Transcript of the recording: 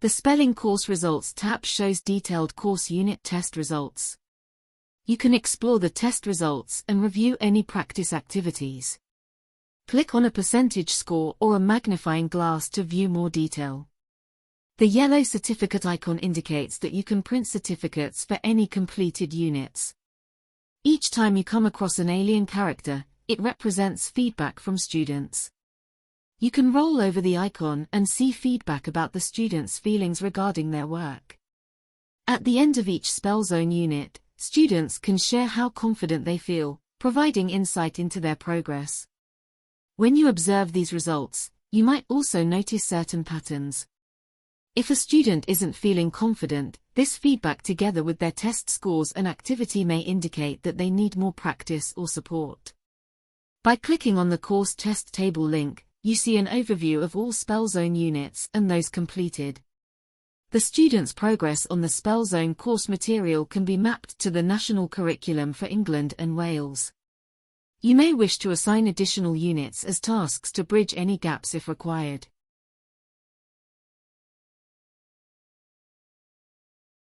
The Spelling Course Results tab shows detailed course unit test results. You can explore the test results and review any practice activities. Click on a percentage score or a magnifying glass to view more detail. The yellow certificate icon indicates that you can print certificates for any completed units. Each time you come across an alien character, it represents feedback from students. You can roll over the icon and see feedback about the students' feelings regarding their work. At the end of each Spellzone unit, students can share how confident they feel, providing insight into their progress. When you observe these results, you might also notice certain patterns. If a student isn't feeling confident, this feedback together with their test scores and activity may indicate that they need more practice or support. By clicking on the course test table link, you see an overview of all Spellzone units and those completed. The student's progress on the Spellzone course material can be mapped to the national curriculum for England and Wales. You may wish to assign additional units as tasks to bridge any gaps if required.